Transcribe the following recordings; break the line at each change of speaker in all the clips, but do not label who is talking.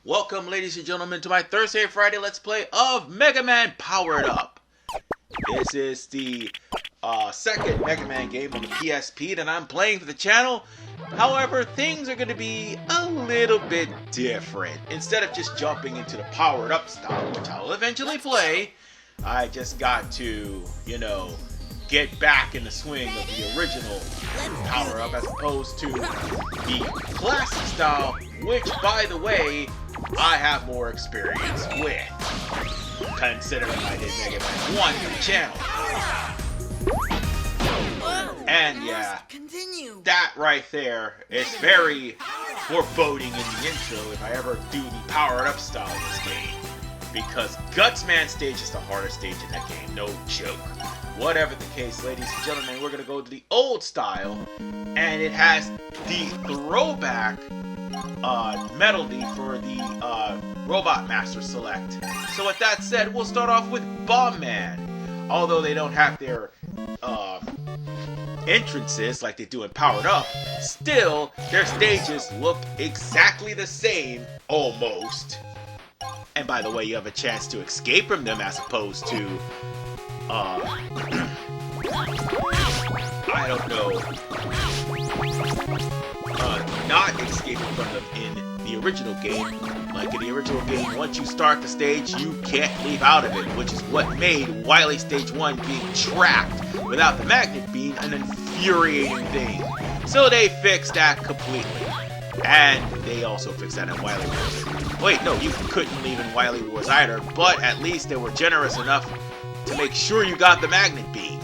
Welcome, ladies and gentlemen, to my Thursday and Friday Let's Play of Mega Man Powered Up. This is the second Mega Man game on the PSP that I'm playing for the channel. However, things are going to be a little bit different. Instead of just jumping into the Powered Up style, which I'll eventually play, I just got to, get back in the swing of the original Power Up as opposed to the classic style, which, by the way, I have more experience with, considering I did Mega Man 1 for the channel. And yeah, that right there is very foreboding in the intro if I ever do the Powered Up style in this game. Because Gutsman stage is the hardest stage in that game, no joke. Whatever the case, ladies and gentlemen, we're going to go to the old style, and it has the throwback melody for the Robot Master Select. So with that said, we'll start off with Bomb Man. Although they don't have their entrances like they do in Powered Up, still, their stages look exactly the same, almost. And by the way, you have a chance to escape from them as opposed to, I don't know, not escaping from them in the original game. Like in the original game, once you start the stage, you can't leave out of it, which is what made Wily Stage 1 being trapped without the magnet being an infuriating thing. So they fixed that completely. And they also fixed that in Wily Wars. Wait, no, you couldn't leave in Wily Wars either, but at least they were generous enough to make sure you got the magnet beam.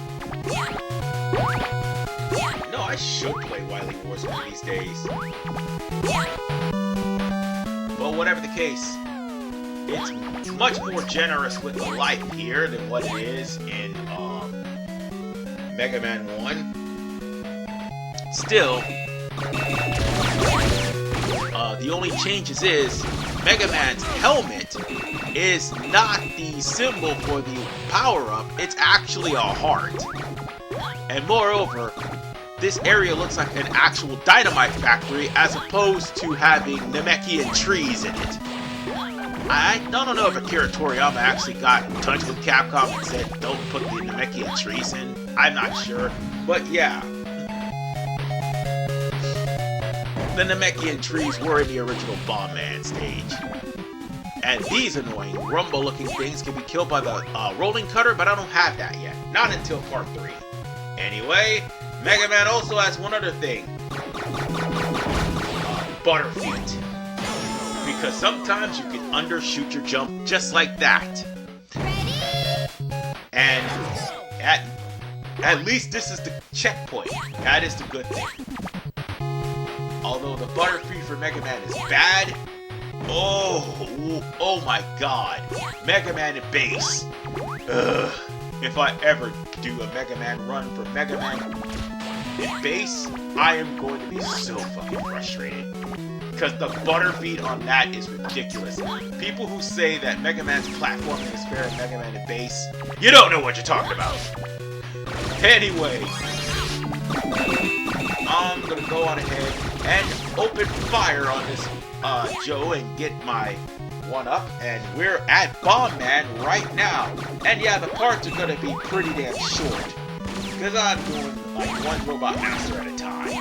No, I should play Wily Wars one of these days. But whatever the case, it's much more generous with the life here than what it is in Mega Man 1. Still, the only changes is Mega Man's helmet is not the symbol for the power-up, it's actually a heart. And moreover, this area looks like an actual dynamite factory as opposed to having Namekian trees in it. I don't know if Akira Toriyama actually got in touch with Capcom and said don't put the Namekian trees in. I'm not sure, but yeah. The Namekian trees were in the original Bomb Man stage. And these annoying rumble-looking things can be killed by the rolling cutter, but I don't have that yet. Not until part 3. Anyway, Mega Man also has one other thing. Butterfeet. Because sometimes you can undershoot your jump just like that. And at least this is the checkpoint. That is the good thing. Although the Butterfree for Mega Man is bad, oh my god, Mega Man and Bass. Ugh, if I ever do a Mega Man run for Mega Man and Bass, I am going to be so fucking frustrated. Because the Butterfeet on that is ridiculous. People who say that Mega Man's platforming is fair in Mega Man and Bass, you don't know what you're talking about. Anyway, I'm gonna go on ahead and open fire on this Joe and get my 1-up, and we're at Bomb Man right now. And yeah, the parts are gonna be pretty damn short, because I'm doing like one Robot Master at a time.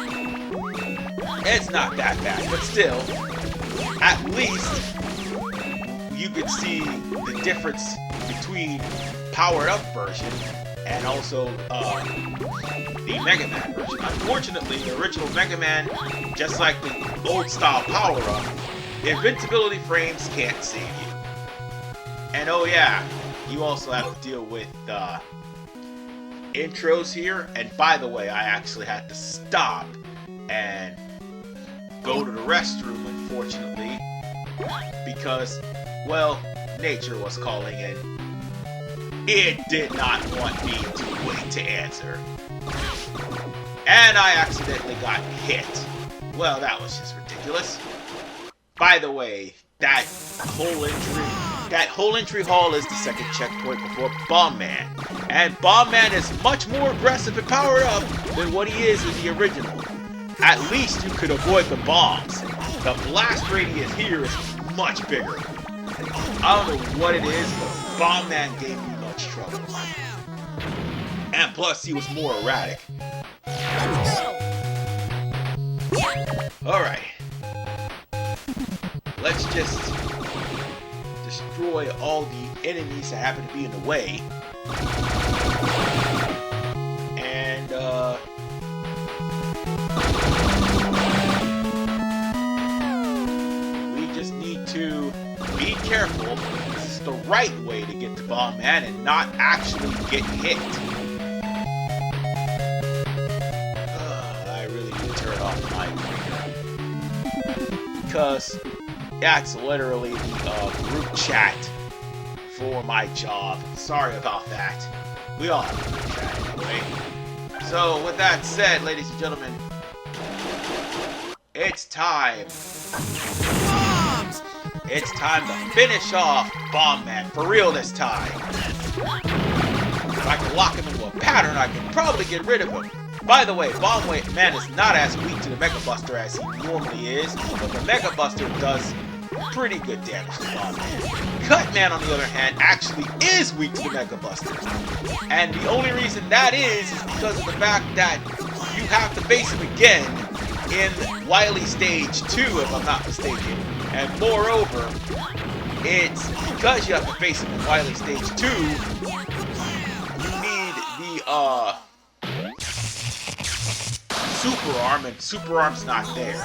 It's not that bad, but still, at least you can see the difference between Powered Up version and also the Mega Man version. Unfortunately, the original Mega Man, just like the old style Power Up, invincibility frames can't save you. And oh yeah, you also have to deal with intros here. And by the way, I actually had to stop and go to the restroom, unfortunately, because, well, nature was calling and it did not want me to wait to answer. And I accidentally got hit. Well, that was just ridiculous. By the way, that whole entry hall is the second checkpoint before Bomb Man. And Bomb Man is much more aggressive and powered up than what he is in the original. At least you could avoid the bombs. the blast radius here is much bigger. I don't know what it is, but Bomb Man gave me much trouble. And plus, he was more erratic. Alright. Let's just destroy all the enemies that happen to be in the way. And, we just need to be careful. This is the right way to get to Bomb Man and not actually get hit. I really need to turn off my ringer. Because that's literally the group chat for my job. Sorry about that. We all have a group chat anyway. So, with that said, ladies and gentlemen, it's time. Bombs! It's time to finish off Bomb Man for real this time. If I can lock him into a pattern, I can probably get rid of him. By the way, Bomb Man is not as weak to the Mega Buster as he normally is, but the Mega Buster does pretty good damage to Bomb Man. Cut Man, on the other hand, actually is weak to the Mega Buster. And the only reason that is because of the fact that you have to face him again in Wily Stage 2, if I'm not mistaken. And moreover, it's because you have to face him in Wily Stage 2, you need the, Super Arm, and Super Arm's not there.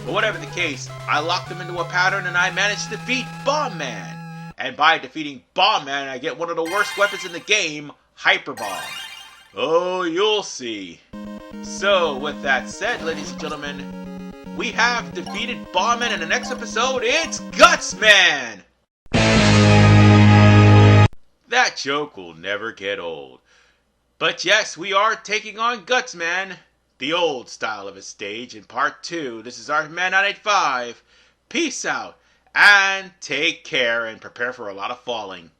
But whatever the case, I locked him into a pattern and I managed to defeat Bomb Man. And by defeating Bomb Man, I get one of the worst weapons in the game, Hyper Bomb. Oh, you'll see. So, with that said, ladies and gentlemen, we have defeated Bomb Man. In the next episode, it's Guts Man! That joke will never get old. But yes, we are taking on Guts Man, the old style of his stage, in part 2. This is our Man 985. Peace out, and take care, and prepare for a lot of falling.